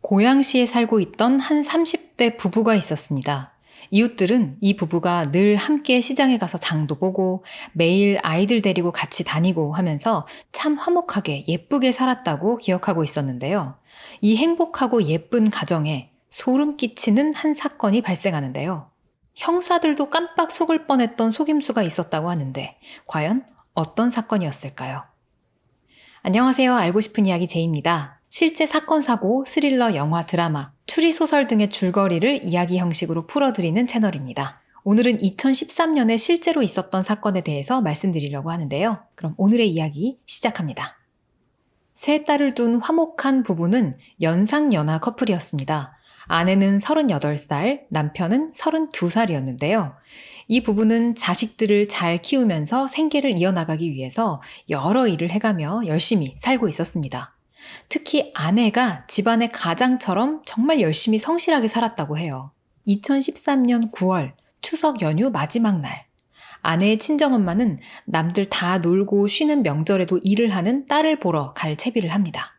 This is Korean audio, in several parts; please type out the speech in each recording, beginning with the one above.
고양시에 살고 있던 한 30대 부부가 있었습니다. 이웃들은 이 부부가 늘 함께 시장에 가서 장도 보고 매일 아이들 데리고 같이 다니고 하면서 참 화목하게 예쁘게 살았다고 기억하고 있었는데요. 이 행복하고 예쁜 가정에 소름 끼치는 한 사건이 발생하는데요. 형사들도 깜빡 속을 뻔했던 속임수가 있었다고 하는데 과연 어떤 사건이었을까요? 안녕하세요. 알고 싶은 이야기 제이입니다. 실제 사건, 사고, 스릴러, 영화, 드라마, 추리소설 등의 줄거리를 이야기 형식으로 풀어드리는 채널입니다. 오늘은 2013년에 실제로 있었던 사건에 대해서 말씀드리려고 하는데요. 그럼 오늘의 이야기 시작합니다. 세 딸을 둔 화목한 부부는 연상연하 커플이었습니다. 아내는 38살, 남편은 32살이었는데요. 이 부부는 자식들을 잘 키우면서 생계를 이어나가기 위해서 여러 일을 해가며 열심히 살고 있었습니다. 특히 아내가 집안의 가장처럼 정말 열심히 성실하게 살았다고 해요. 2013년 9월 추석 연휴 마지막 날, 아내의 친정엄마는 남들 다 놀고 쉬는 명절에도 일을 하는 딸을 보러 갈 채비를 합니다.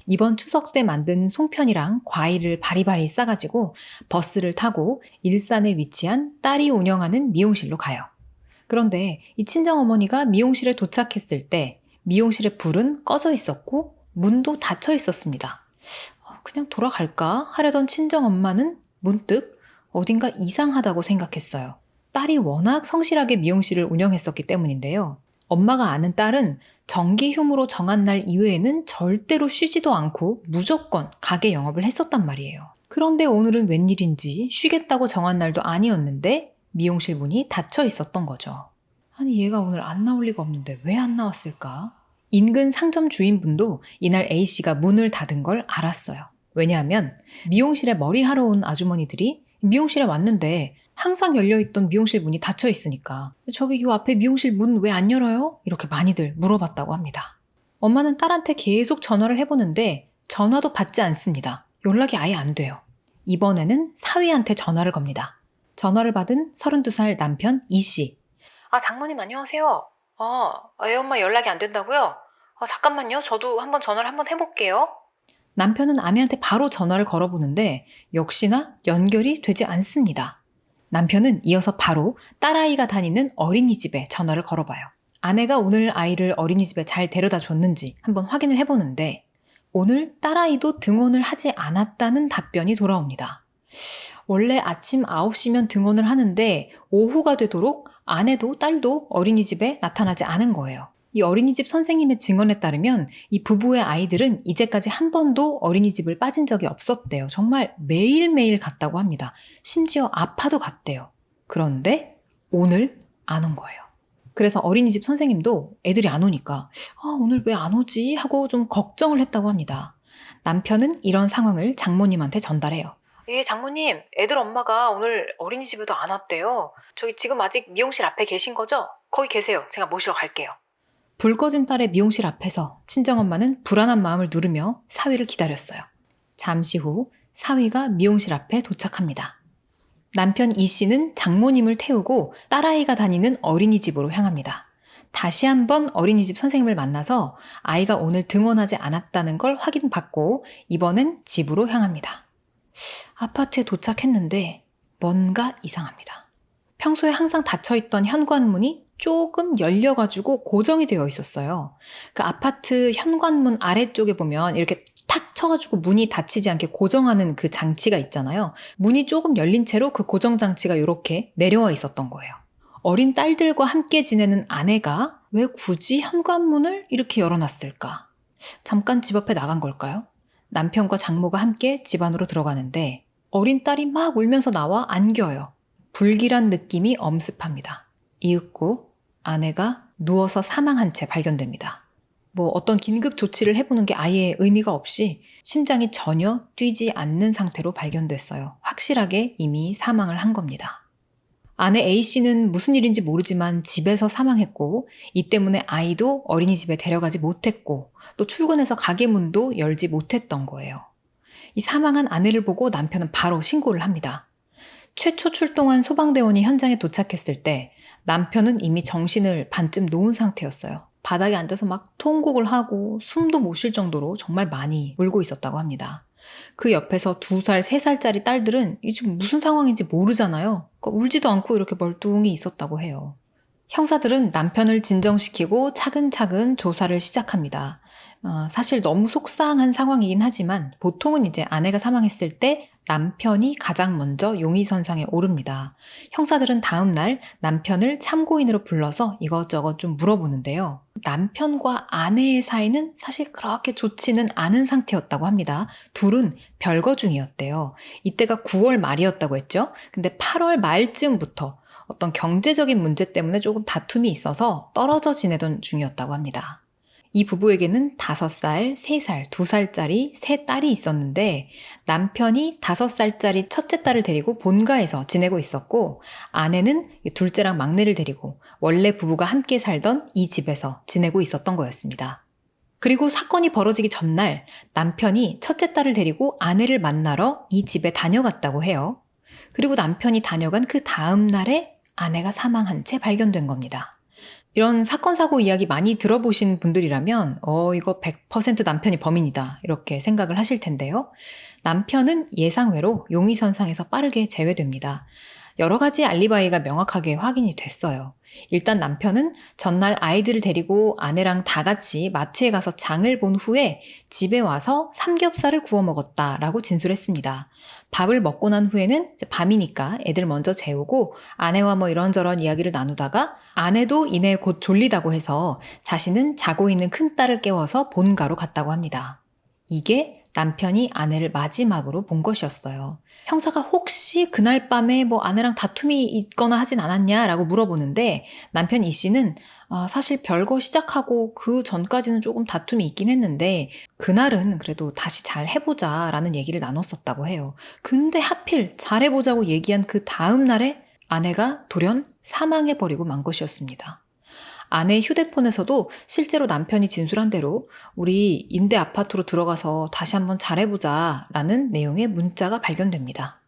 이번 추석 때 만든 송편이랑 과일을 바리바리 싸가지고 버스를 타고 일산에 위치한 딸이 운영하는 미용실로 가요. 그런데 이 친정어머니가 미용실에 도착했을 때 미용실의 불은 꺼져 있었고 문도 닫혀 있었습니다. 그냥 돌아갈까 하려던 친정엄마는 문득 어딘가 이상하다고 생각했어요. 딸이 워낙 성실하게 미용실을 운영했었기 때문인데요. 엄마가 아는 딸은 정기 휴무로 정한 날 이외에는 절대로 쉬지도 않고 무조건 가게 영업을 했었단 말이에요. 그런데 오늘은 웬일인지 쉬겠다고 정한 날도 아니었는데 미용실 문이 닫혀 있었던 거죠. 아니 얘가 오늘 안 나올 리가 없는데 왜 안 나왔을까? 인근 상점 주인분도 이날 A씨가 문을 닫은 걸 알았어요. 왜냐하면 미용실에 머리하러 온 아주머니들이 미용실에 왔는데 항상 열려있던 미용실 문이 닫혀 있으니까 저기 요 앞에 미용실 문 왜 안 열어요? 이렇게 많이들 물어봤다고 합니다. 엄마는 딸한테 계속 전화를 해보는데 전화도 받지 않습니다. 연락이 아예 안 돼요. 이번에는 사위한테 전화를 겁니다. 전화를 받은 32살 남편 이씨. 장모님 안녕하세요. 애엄마 연락이 안 된다고요? 잠깐만요. 저도 한번 전화를 한번 해볼게요. 남편은 아내한테 바로 전화를 걸어보는데 역시나 연결이 되지 않습니다. 남편은 이어서 바로 딸아이가 다니는 어린이집에 전화를 걸어봐요. 아내가 오늘 아이를 어린이집에 잘 데려다 줬는지 한번 확인을 해보는데 오늘 딸아이도 등원을 하지 않았다는 답변이 돌아옵니다. 원래 아침 9시면 등원을 하는데 오후가 되도록 아내도 딸도 어린이집에 나타나지 않은 거예요. 이 어린이집 선생님의 증언에 따르면 이 부부의 아이들은 이제까지 한 번도 어린이집을 빠진 적이 없었대요. 정말 매일매일 갔다고 합니다. 심지어 아파도 갔대요. 그런데 오늘 안 온 거예요. 그래서 어린이집 선생님도 애들이 안 오니까 오늘 왜 안 오지? 하고 좀 걱정을 했다고 합니다. 남편은 이런 상황을 장모님한테 전달해요. 예, 장모님, 애들 엄마가 오늘 어린이집에도 안 왔대요. 저기 지금 아직 미용실 앞에 계신 거죠? 거기 계세요. 제가 모시러 갈게요. 불 꺼진 딸의 미용실 앞에서 친정엄마는 불안한 마음을 누르며 사위를 기다렸어요. 잠시 후 사위가 미용실 앞에 도착합니다. 남편 이 씨는 장모님을 태우고 딸아이가 다니는 어린이집으로 향합니다. 다시 한번 어린이집 선생님을 만나서 아이가 오늘 등원하지 않았다는 걸 확인받고 이번엔 집으로 향합니다. 아파트에 도착했는데 뭔가 이상합니다. 평소에 항상 닫혀있던 현관문이 조금 열려가지고 고정이 되어 있었어요. 그 아파트 현관문 아래쪽에 보면 이렇게 탁 쳐가지고 문이 닫히지 않게 고정하는 그 장치가 있잖아요. 문이 조금 열린 채로 그 고정 장치가 이렇게 내려와 있었던 거예요. 어린 딸들과 함께 지내는 아내가 왜 굳이 현관문을 이렇게 열어놨을까? 잠깐 집 앞에 나간 걸까요? 남편과 장모가 함께 집 안으로 들어가는데 어린 딸이 막 울면서 나와 안겨요. 불길한 느낌이 엄습합니다. 이윽고 아내가 누워서 사망한 채 발견됩니다. 어떤 긴급 조치를 해보는 게 아예 의미가 없이 심장이 전혀 뛰지 않는 상태로 발견됐어요. 확실하게 이미 사망을 한 겁니다. 아내 A씨는 무슨 일인지 모르지만 집에서 사망했고 이 때문에 아이도 어린이집에 데려가지 못했고 또 출근해서 가게 문도 열지 못했던 거예요. 이 사망한 아내를 보고 남편은 바로 신고를 합니다. 최초 출동한 소방대원이 현장에 도착했을 때 남편은 이미 정신을 반쯤 놓은 상태였어요. 바닥에 앉아서 막 통곡을 하고 숨도 못 쉴 정도로 정말 많이 울고 있었다고 합니다. 그 옆에서 2살, 3살짜리 딸들은 이 지금 무슨 상황인지 모르잖아요. 그러니까 울지도 않고 이렇게 멀뚱히 있었다고 해요. 형사들은 남편을 진정시키고 차근차근 조사를 시작합니다. 사실 너무 속상한 상황이긴 하지만 보통은 이제 아내가 사망했을 때 남편이 가장 먼저 용의선상에 오릅니다. 형사들은 다음 날 남편을 참고인으로 불러서 이것저것 좀 물어보는데요. 남편과 아내의 사이는 사실 그렇게 좋지는 않은 상태였다고 합니다. 둘은 별거 중이었대요. 이때가 9월 말이었다고 했죠. 근데 8월 말쯤부터 어떤 경제적인 문제 때문에 조금 다툼이 있어서 떨어져 지내던 중이었다고 합니다. 이 부부에게는 5살, 3살, 2살짜리 세 딸이 있었는데 남편이 5살짜리 첫째 딸을 데리고 본가에서 지내고 있었고 아내는 둘째랑 막내를 데리고 원래 부부가 함께 살던 이 집에서 지내고 있었던 거였습니다. 그리고 사건이 벌어지기 전날 남편이 첫째 딸을 데리고 아내를 만나러 이 집에 다녀갔다고 해요. 그리고 남편이 다녀간 그 다음 날에 아내가 사망한 채 발견된 겁니다. 이런 사건, 사고 이야기 많이 들어보신 분들이라면 이거 100% 남편이 범인이다 이렇게 생각을 하실 텐데요. 남편은 예상외로 용의선상에서 빠르게 제외됩니다. 여러 가지 알리바이가 명확하게 확인이 됐어요. 일단 남편은 전날 아이들을 데리고 아내랑 다 같이 마트에 가서 장을 본 후에 집에 와서 삼겹살을 구워 먹었다라고 진술했습니다. 밥을 먹고 난 후에는 이제 밤이니까 애들 먼저 재우고 아내와 뭐 이런저런 이야기를 나누다가 아내도 이내 곧 졸리다고 해서 자신은 자고 있는 큰딸을 깨워서 본가로 갔다고 합니다. 이게 남편이 아내를 마지막으로 본 것이었어요. 형사가 혹시 그날 밤에 뭐 아내랑 다툼이 있거나 하진 않았냐라고 물어보는데 남편 이 씨는 사실 별거 시작하고 그 전까지는 조금 다툼이 있긴 했는데 그날은 그래도 다시 잘 해보자 라는 얘기를 나눴었다고 해요. 근데 하필 잘해보자고 얘기한 그 다음 날에 아내가 돌연 사망해버리고 만 것이었습니다. 아내 휴대폰에서도 실제로 남편이 진술한 대로 우리 임대 아파트로 들어가서 다시 한번 잘해보자 라는 내용의 문자가 발견됩니다.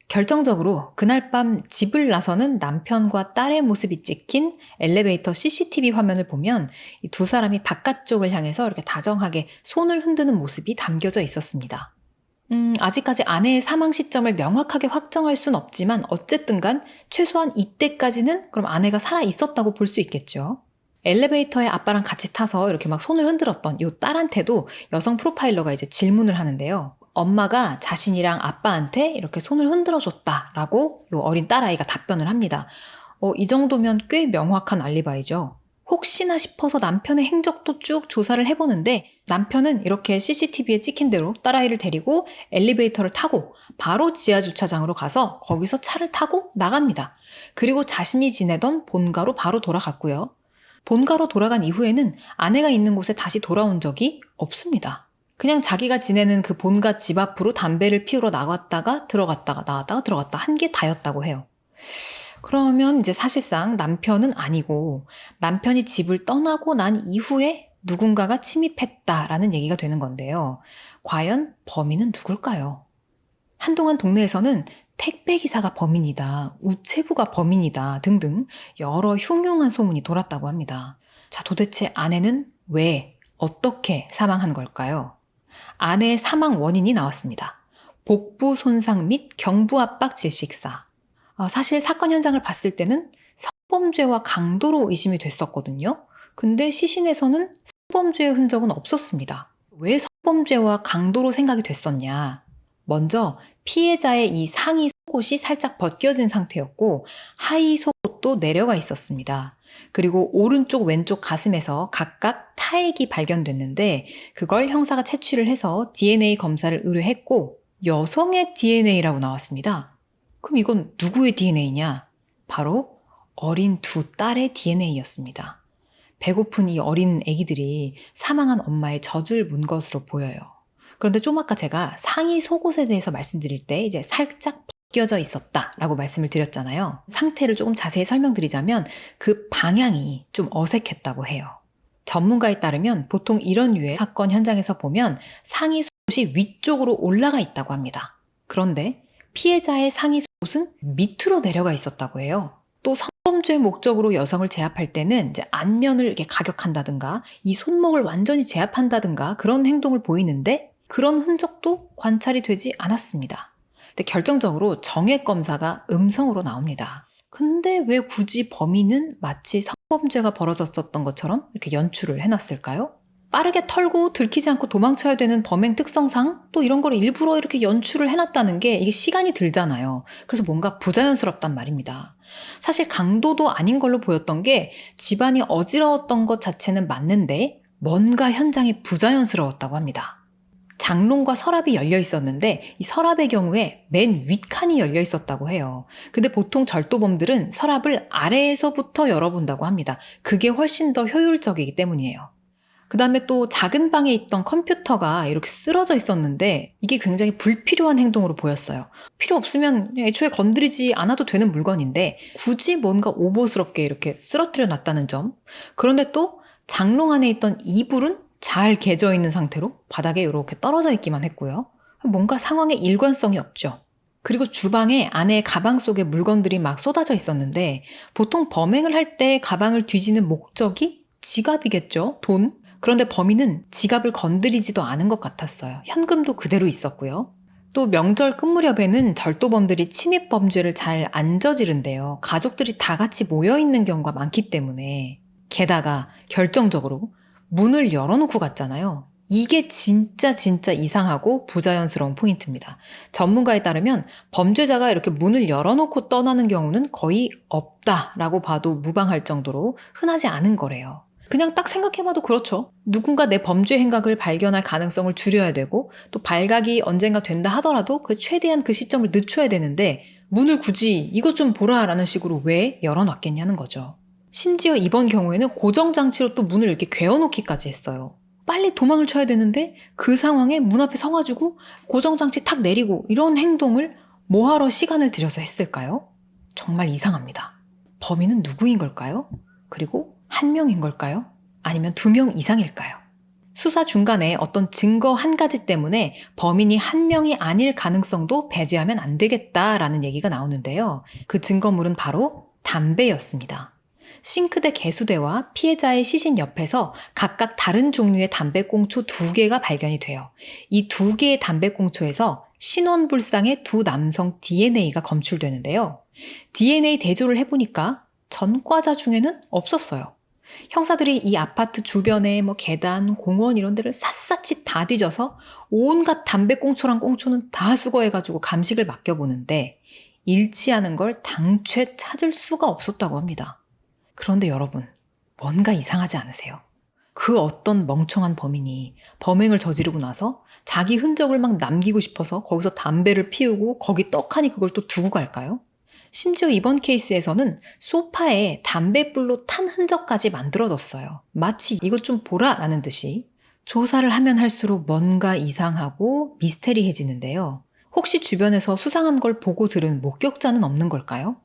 결정적으로 그날 밤 집을 나서는 남편과 딸의 모습이 찍힌 엘리베이터 CCTV 화면을 보면 이 두 사람이 바깥쪽을 향해서 이렇게 다정하게 손을 흔드는 모습이 담겨져 있었습니다. 아직까지 아내의 사망 시점을 명확하게 확정할 순 없지만 어쨌든 간 최소한 이때까지는 그럼 아내가 살아 있었다고 볼 수 있겠죠. 엘리베이터에 아빠랑 같이 타서 이렇게 막 손을 흔들었던 이 딸한테도 여성 프로파일러가 이제 질문을 하는데요. 엄마가 자신이랑 아빠한테 이렇게 손을 흔들어 줬다라고 이 어린 딸아이가 답변을 합니다. 이 정도면 꽤 명확한 알리바이죠. 혹시나 싶어서 남편의 행적도 쭉 조사를 해보는데 남편은 이렇게 CCTV에 찍힌 대로 딸아이를 데리고 엘리베이터를 타고 바로 지하주차장으로 가서 거기서 차를 타고 나갑니다. 그리고 자신이 지내던 본가로 바로 돌아갔고요. 본가로 돌아간 이후에는 아내가 있는 곳에 다시 돌아온 적이 없습니다. 그냥 자기가 지내는 그 본가 집 앞으로 담배를 피우러 나갔다가 들어갔다가 나왔다가 들어갔다 한 게 다였다고 해요. 그러면 이제 사실상 남편은 아니고 남편이 집을 떠나고 난 이후에 누군가가 침입했다라는 얘기가 되는 건데요. 과연 범인은 누굴까요? 한동안 동네에서는 택배기사가 범인이다, 우체부가 범인이다 등등 여러 흉흉한 소문이 돌았다고 합니다. 자, 도대체 아내는 왜, 어떻게 사망한 걸까요? 아내의 사망 원인이 나왔습니다. 복부 손상 및 경부 압박 질식사. 사실 사건 현장을 봤을 때는 성범죄와 강도로 의심이 됐었거든요. 근데 시신에서는 성범죄의 흔적은 없었습니다. 왜 성범죄와 강도로 생각이 됐었냐? 먼저 피해자의 이 상의 속옷이 살짝 벗겨진 상태였고 하의 속옷도 내려가 있었습니다. 그리고 오른쪽 왼쪽 가슴에서 각각 타액이 발견됐는데 그걸 형사가 채취를 해서 DNA 검사를 의뢰했고 여성의 DNA라고 나왔습니다. 그럼 이건 누구의 DNA냐? 바로 어린 두 딸의 DNA였습니다. 배고픈 이 어린 아기들이 사망한 엄마의 젖을 문 것으로 보여요. 그런데 좀 아까 제가 상의 속옷에 대해서 말씀드릴 때 이제 살짝 벗겨져 있었다라고 말씀을 드렸잖아요. 상태를 조금 자세히 설명드리자면 그 방향이 좀 어색했다고 해요. 전문가에 따르면 보통 이런 류의 사건 현장에서 보면 상의 속옷이 위쪽으로 올라가 있다고 합니다. 그런데 피해자의 상의 속옷은 밑으로 내려가 있었다고 해요. 또 성범죄 목적으로 여성을 제압할 때는 이제 안면을 이렇게 가격한다든가 이 손목을 완전히 제압한다든가 그런 행동을 보이는데 그런 흔적도 관찰이 되지 않았습니다. 근데 결정적으로 정액 검사가 음성으로 나옵니다. 근데 왜 굳이 범인은 마치 성범죄가 벌어졌었던 것처럼 이렇게 연출을 해놨을까요? 빠르게 털고 들키지 않고 도망쳐야 되는 범행 특성상 또 이런 걸 일부러 이렇게 연출을 해놨다는 게 이게 시간이 들잖아요. 그래서 뭔가 부자연스럽단 말입니다. 사실 강도도 아닌 걸로 보였던 게 집안이 어지러웠던 것 자체는 맞는데 뭔가 현장이 부자연스러웠다고 합니다. 장롱과 서랍이 열려 있었는데 이 서랍의 경우에 맨 윗칸이 열려 있었다고 해요. 근데 보통 절도범들은 서랍을 아래에서부터 열어본다고 합니다. 그게 훨씬 더 효율적이기 때문이에요. 그 다음에 또 작은 방에 있던 컴퓨터가 이렇게 쓰러져 있었는데 이게 굉장히 불필요한 행동으로 보였어요. 필요 없으면 애초에 건드리지 않아도 되는 물건인데 굳이 뭔가 오버스럽게 이렇게 쓰러뜨려 놨다는 점. 그런데 또 장롱 안에 있던 이불은 잘 개져 있는 상태로 바닥에 이렇게 떨어져 있기만 했고요. 뭔가 상황에 일관성이 없죠. 그리고 주방에 안에 가방 속에 물건들이 막 쏟아져 있었는데 보통 범행을 할 때 가방을 뒤지는 목적이 지갑이겠죠. 돈. 그런데 범인은 지갑을 건드리지도 않은 것 같았어요. 현금도 그대로 있었고요. 또 명절 끝 무렵에는 절도범들이 침입 범죄를 잘 안 저지른대요. 가족들이 다 같이 모여있는 경우가 많기 때문에. 게다가 결정적으로 문을 열어놓고 갔잖아요. 이게 진짜 이상하고 부자연스러운 포인트입니다. 전문가에 따르면 범죄자가 이렇게 문을 열어놓고 떠나는 경우는 거의 없다라고 봐도 무방할 정도로 흔하지 않은 거래요. 그냥 딱 생각해봐도 그렇죠. 누군가 내 범죄 행각을 발견할 가능성을 줄여야 되고 또 발각이 언젠가 된다 하더라도 최대한 그 시점을 늦춰야 되는데 문을 굳이 이것 좀 보라 라는 식으로 왜 열어놨겠냐는 거죠. 심지어 이번 경우에는 고정장치로 또 문을 이렇게 괴어놓기까지 했어요. 빨리 도망을 쳐야 되는데 그 상황에 문 앞에 서가지고 고정장치 탁 내리고 이런 행동을 뭐하러 시간을 들여서 했을까요? 정말 이상합니다. 범인은 누구인 걸까요? 그리고 한 명인 걸까요? 아니면 2명 이상일까요? 수사 중간에 어떤 증거 한 가지 때문에 범인이 한 명이 아닐 가능성도 배제하면 안 되겠다라는 얘기가 나오는데요. 그 증거물은 바로 담배였습니다. 싱크대 개수대와 피해자의 시신 옆에서 각각 다른 종류의 담배꽁초 2개가 발견이 돼요. 이 2개의 담배꽁초에서 신원불상의 2 남성 DNA가 검출되는데요. DNA 대조를 해보니까 전과자 중에는 없었어요. 형사들이 이 아파트 주변에 계단, 공원 이런 데를 샅샅이 다 뒤져서 온갖 담배꽁초랑 꽁초는 다 수거해가지고 감식을 맡겨보는데 일치하는 걸 당최 찾을 수가 없었다고 합니다. 그런데 여러분, 뭔가 이상하지 않으세요? 그 어떤 멍청한 범인이 범행을 저지르고 나서 자기 흔적을 막 남기고 싶어서 거기서 담배를 피우고 거기 떡하니 그걸 또 두고 갈까요? 심지어 이번 케이스에서는 소파에 담뱃불로 탄 흔적까지 만들어졌어요. 마치 이것 좀 보라 라는 듯이. 조사를 하면 할수록 뭔가 이상하고 미스테리해지는데요. 혹시 주변에서 수상한 걸 보고 들은 목격자는 없는 걸까요?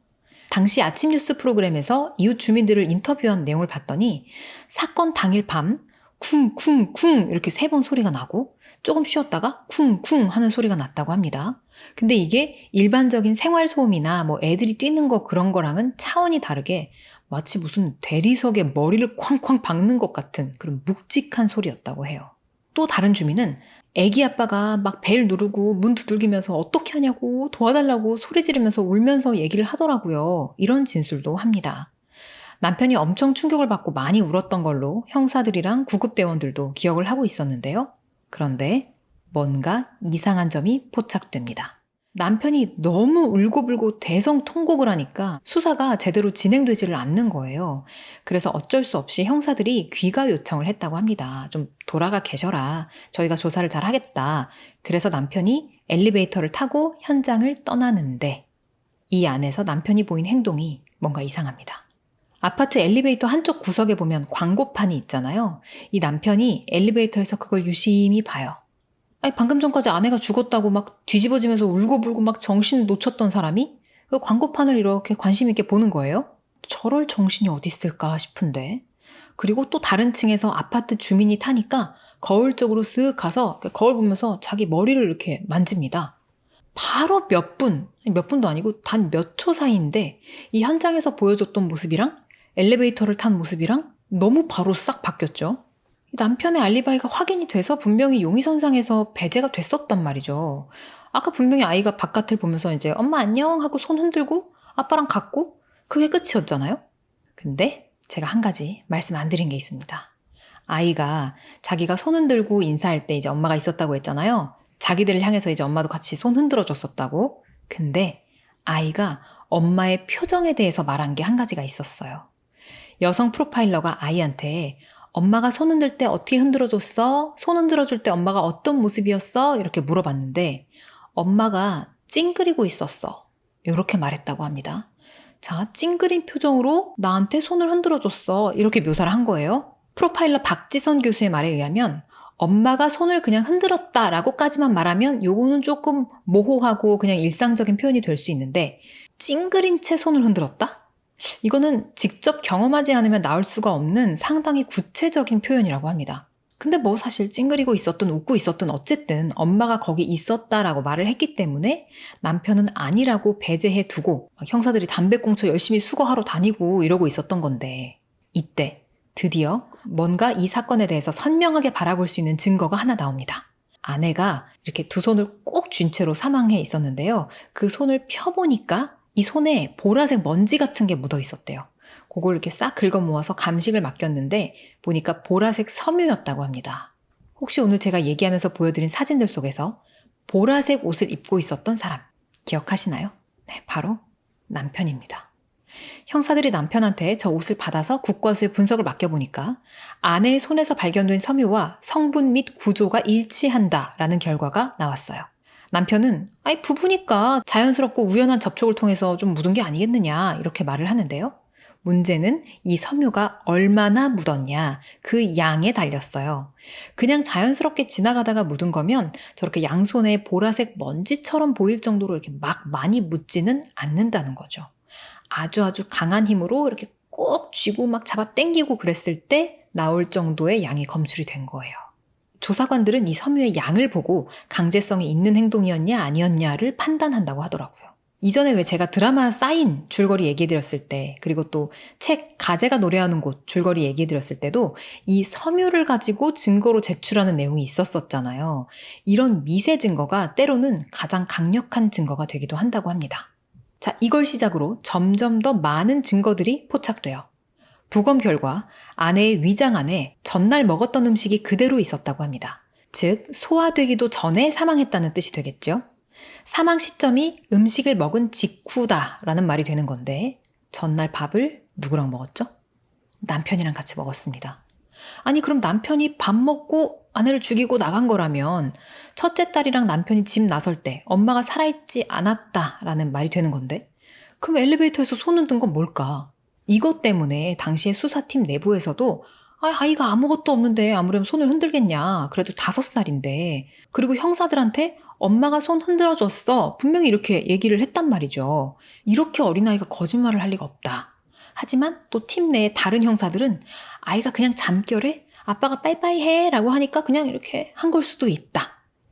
당시 아침 뉴스 프로그램에서 이웃 주민들을 인터뷰한 내용을 봤더니 사건 당일 밤 쿵쿵쿵 이렇게 3번 소리가 나고 조금 쉬었다가 쿵쿵 하는 소리가 났다고 합니다. 근데 이게 일반적인 생활소음이나 애들이 뛰는 거 그런 거랑은 차원이 다르게 마치 무슨 대리석에 머리를 쾅쾅 박는 것 같은 그런 묵직한 소리였다고 해요. 또 다른 주민은 애기 아빠가 막 벨 누르고 문 두들기면서 어떻게 하냐고 도와달라고 소리 지르면서 울면서 얘기를 하더라고요. 이런 진술도 합니다. 남편이 엄청 충격을 받고 많이 울었던 걸로 형사들이랑 구급대원들도 기억을 하고 있었는데요. 그런데 뭔가 이상한 점이 포착됩니다. 남편이 너무 울고불고 대성통곡을 하니까 수사가 제대로 진행되지를 않는 거예요. 그래서 어쩔 수 없이 형사들이 귀가 요청을 했다고 합니다. 좀 돌아가 계셔라. 저희가 조사를 잘 하겠다. 그래서 남편이 엘리베이터를 타고 현장을 떠나는데 이 안에서 남편이 보인 행동이 뭔가 이상합니다. 아파트 엘리베이터 한쪽 구석에 보면 광고판이 있잖아요. 이 남편이 엘리베이터에서 그걸 유심히 봐요. 아니, 방금 전까지 아내가 죽었다고 막 뒤집어지면서 울고불고 막 정신 놓쳤던 사람이 그 광고판을 이렇게 관심 있게 보는 거예요. 저럴 정신이 어디 있을까 싶은데. 그리고 또 다른 층에서 아파트 주민이 타니까 거울 쪽으로 쓱 가서 거울 보면서 자기 머리를 이렇게 만집니다. 바로 몇 분도 아니고 단 몇 초 사이인데 이 현장에서 보여줬던 모습이랑 엘리베이터를 탄 모습이랑 너무 바로 싹 바뀌었죠. 남편의 알리바이가 확인이 돼서 분명히 용의선상에서 배제가 됐었단 말이죠. 아까 분명히 아이가 바깥을 보면서 이제 엄마 안녕 하고 손 흔들고 아빠랑 갔고 그게 끝이었잖아요. 근데 제가 한 가지 말씀 안 드린 게 있습니다. 아이가 자기가 손 흔들고 인사할 때 이제 엄마가 있었다고 했잖아요. 자기들을 향해서 이제 엄마도 같이 손 흔들어 줬었다고. 근데 아이가 엄마의 표정에 대해서 말한 게 한 가지가 있었어요. 여성 프로파일러가 아이한테 엄마가 손 흔들 때 어떻게 흔들어 줬어? 손 흔들어 줄 때 엄마가 어떤 모습이었어? 이렇게 물어봤는데 엄마가 찡그리고 있었어. 이렇게 말했다고 합니다. 자, 찡그린 표정으로 나한테 손을 흔들어 줬어. 이렇게 묘사를 한 거예요. 프로파일러 박지선 교수의 말에 의하면 엄마가 손을 그냥 흔들었다라고까지만 말하면 요거는 조금 모호하고 그냥 일상적인 표현이 될 수 있는데 찡그린 채 손을 흔들었다? 이거는 직접 경험하지 않으면 나올 수가 없는 상당히 구체적인 표현이라고 합니다. 근데 뭐 사실 찡그리고 있었든 웃고 있었든 어쨌든 엄마가 거기 있었다라고 말을 했기 때문에 남편은 아니라고 배제해 두고 형사들이 담배꽁초 열심히 수거하러 다니고 이러고 있었던 건데 이때 드디어 뭔가 이 사건에 대해서 선명하게 바라볼 수 있는 증거가 하나 나옵니다. 아내가 이렇게 두 손을 꼭 쥔 채로 사망해 있었는데요. 그 손을 펴보니까 이 손에 보라색 먼지 같은 게 묻어 있었대요. 그걸 이렇게 싹 긁어 모아서 감식을 맡겼는데 보니까 보라색 섬유였다고 합니다. 혹시 오늘 제가 얘기하면서 보여드린 사진들 속에서 보라색 옷을 입고 있었던 사람 기억하시나요? 네, 바로 남편입니다. 형사들이 남편한테 저 옷을 받아서 국과수에 분석을 맡겨보니까 아내의 손에서 발견된 섬유와 성분 및 구조가 일치한다라는 결과가 나왔어요. 남편은 아이 부부니까 자연스럽고 우연한 접촉을 통해서 좀 묻은 게 아니겠느냐 이렇게 말을 하는데요. 문제는 이 섬유가 얼마나 묻었냐 그 양에 달렸어요. 그냥 자연스럽게 지나가다가 묻은 거면 저렇게 양손에 보라색 먼지처럼 보일 정도로 이렇게 막 많이 묻지는 않는다는 거죠. 아주 강한 힘으로 이렇게 꼭 쥐고 막 잡아 당기고 그랬을 때 나올 정도의 양이 검출이 된 거예요. 조사관들은 이 섬유의 양을 보고 강제성이 있는 행동이었냐 아니었냐를 판단한다고 하더라고요. 이전에 왜 제가 드라마 사인 줄거리 얘기해드렸을 때 그리고 또 책 가재가 노래하는 곳 줄거리 얘기해드렸을 때도 이 섬유를 가지고 증거로 제출하는 내용이 있었었잖아요. 이런 미세 증거가 때로는 가장 강력한 증거가 되기도 한다고 합니다. 자, 이걸 시작으로 점점 더 많은 증거들이 포착돼요. 부검 결과 아내의 위장 안에 전날 먹었던 음식이 그대로 있었다고 합니다. 즉, 소화되기도 전에 사망했다는 뜻이 되겠죠. 사망 시점이 음식을 먹은 직후다라는 말이 되는 건데 전날 밥을 누구랑 먹었죠? 남편이랑 같이 먹었습니다. 아니 그럼 남편이 밥 먹고 아내를 죽이고 나간 거라면 첫째 딸이랑 남편이 집 나설 때 엄마가 살아있지 않았다라는 말이 되는 건데 그럼 엘리베이터에서 손을 든 건 뭘까? 이것 때문에 당시에 수사팀 내부에서도 아이가 아무것도 없는데 아무렴 손을 흔들겠냐. 그래도 5살인데. 그리고 형사들한테 엄마가 손 흔들어줬어. 분명히 이렇게 얘기를 했단 말이죠. 이렇게 어린아이가 거짓말을 할 리가 없다. 하지만 또 팀 내의 다른 형사들은 아이가 그냥 잠결에 아빠가 빠이빠이 해 라고 하니까 그냥 이렇게 한 걸 수도 있다.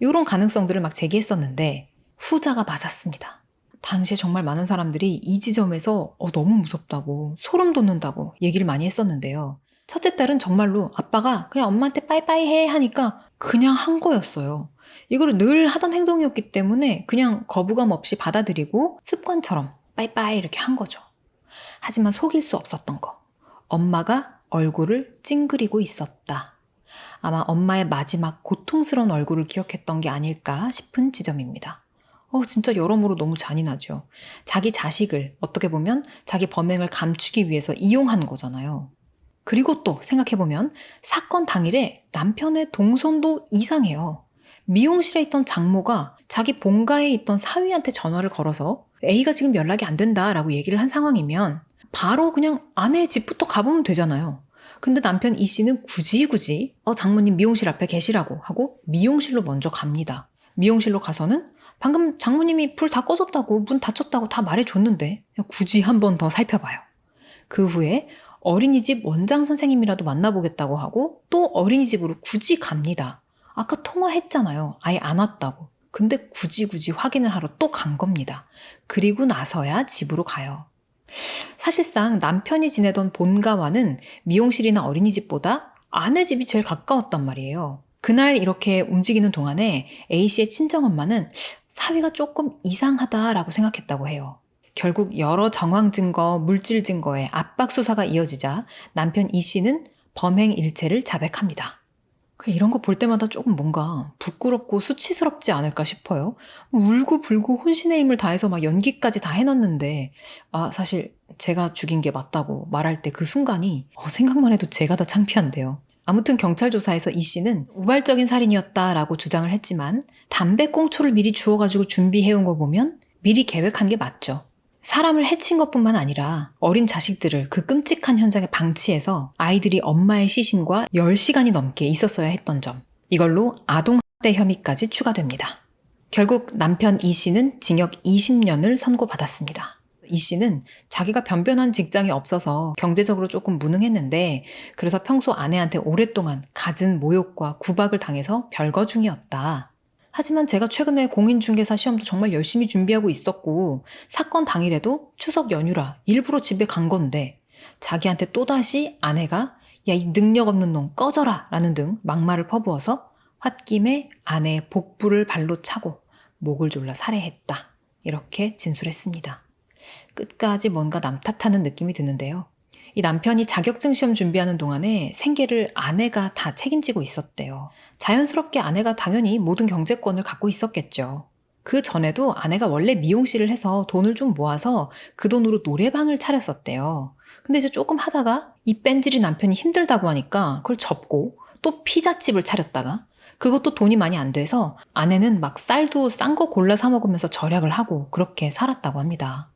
이런 가능성들을 막 제기했었는데 후자가 맞았습니다. 당시에 정말 많은 사람들이 이 지점에서 너무 무섭다고 소름 돋는다고 얘기를 많이 했었는데요. 첫째 딸은 정말로 아빠가 그냥 엄마한테 빠이빠이 해 하니까 그냥 한 거였어요. 이거를 늘 하던 행동이었기 때문에 그냥 거부감 없이 받아들이고 습관처럼 빠이빠이 이렇게 한 거죠. 하지만 속일 수 없었던 거. 엄마가 얼굴을 찡그리고 있었다. 아마 엄마의 마지막 고통스러운 얼굴을 기억했던 게 아닐까 싶은 지점입니다. 진짜 여러모로 너무 잔인하죠. 자기 자식을 어떻게 보면 자기 범행을 감추기 위해서 이용한 거잖아요. 그리고 또 생각해보면 사건 당일에 남편의 동선도 이상해요. 미용실에 있던 장모가 자기 본가에 있던 사위한테 전화를 걸어서 A가 지금 연락이 안 된다라고 얘기를 한 상황이면 바로 그냥 아내의 집부터 가보면 되잖아요. 근데 남편 이 씨는 굳이 장모님 미용실 앞에 계시라고 하고 미용실로 먼저 갑니다. 미용실로 가서는 방금 장모님이 불 다 꺼졌다고 문 닫혔다고 다 말해줬는데 굳이 한 번 더 살펴봐요. 그 후에 어린이집 원장 선생님이라도 만나보겠다고 하고 또 어린이집으로 굳이 갑니다. 아까 통화했잖아요. 아예 안 왔다고. 근데 굳이 확인을 하러 또 간 겁니다. 그리고 나서야 집으로 가요. 사실상 남편이 지내던 본가와는 미용실이나 어린이집보다 아내 집이 제일 가까웠단 말이에요. 그날 이렇게 움직이는 동안에 A씨의 친정엄마는 사위가 조금 이상하다라고 생각했다고 해요. 결국 여러 정황 증거, 물질 증거에 압박 수사가 이어지자 남편 E씨는 범행 일체를 자백합니다. 이런 거 볼 때마다 조금 뭔가 부끄럽고 수치스럽지 않을까 싶어요. 울고불고 혼신의 힘을 다해서 막 연기까지 다 해놨는데 사실 제가 죽인 게 맞다고 말할 때 그 순간이 생각만 해도 제가 다 창피한데요. 아무튼 경찰 조사에서 이 씨는 우발적인 살인이었다라고 주장을 했지만 담배꽁초를 미리 주워가지고 준비해온 거 보면 미리 계획한 게 맞죠. 사람을 해친 것뿐만 아니라 어린 자식들을 그 끔찍한 현장에 방치해서 아이들이 엄마의 시신과 10시간이 넘게 있었어야 했던 점. 이걸로 아동학대 혐의까지 추가됩니다. 결국 남편 이 씨는 징역 20년을 선고받았습니다. 이 씨는 자기가 변변한 직장이 없어서 경제적으로 조금 무능했는데 그래서 평소 아내한테 오랫동안 갖은 모욕과 구박을 당해서 별거 중이었다. 하지만 제가 최근에 공인중개사 시험도 정말 열심히 준비하고 있었고 사건 당일에도 추석 연휴라 일부러 집에 간 건데 자기한테 또다시 아내가 야, 이 능력 없는 놈 꺼져라 라는 등 막말을 퍼부어서 홧김에 아내의 복부를 발로 차고 목을 졸라 살해했다. 이렇게 진술했습니다. 끝까지 뭔가 남 탓하는 느낌이 드는데요. 이 남편이 자격증 시험 준비하는 동안에 생계를 아내가 다 책임지고 있었대요. 자연스럽게 아내가 당연히 모든 경제권을 갖고 있었겠죠. 그 전에도 아내가 원래 미용실을 해서 돈을 좀 모아서 그 돈으로 노래방을 차렸었대요. 근데 이제 조금 하다가 이 뺀질이 남편이 힘들다고 하니까 그걸 접고 또 피자집을 차렸다가 그것도 돈이 많이 안 돼서 아내는 막 쌀도 싼 거 골라 사 먹으면서 절약을 하고 그렇게 살았다고 합니다.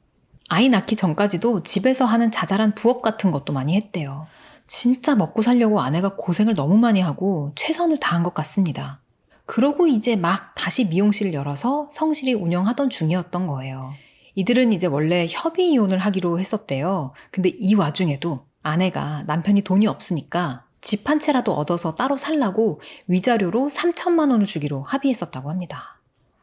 아이 낳기 전까지도 집에서 하는 자잘한 부업 같은 것도 많이 했대요. 진짜 먹고 살려고 아내가 고생을 너무 많이 하고 최선을 다한 것 같습니다. 그러고 이제 막 다시 미용실을 열어서 성실히 운영하던 중이었던 거예요. 이들은 이제 원래 협의 이혼을 하기로 했었대요. 근데 이 와중에도 아내가 남편이 돈이 없으니까 집 한 채라도 얻어서 따로 살라고 위자료로 3천만 원을 주기로 합의했었다고 합니다.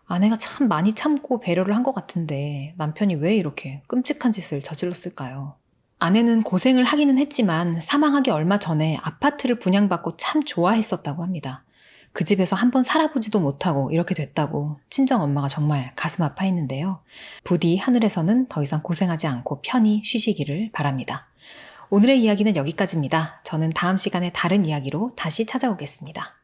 아내가 참 많이 참고 배려를 한 것 같은데 남편이 왜 이렇게 끔찍한 짓을 저질렀을까요? 아내는 고생을 하기는 했지만 사망하기 얼마 전에 아파트를 분양받고 참 좋아했었다고 합니다. 그 집에서 한번 살아보지도 못하고 이렇게 됐다고 친정엄마가 정말 가슴 아파했는데요. 부디 하늘에서는 더 이상 고생하지 않고 편히 쉬시기를 바랍니다. 오늘의 이야기는 여기까지입니다. 저는 다음 시간에 다른 이야기로 다시 찾아오겠습니다.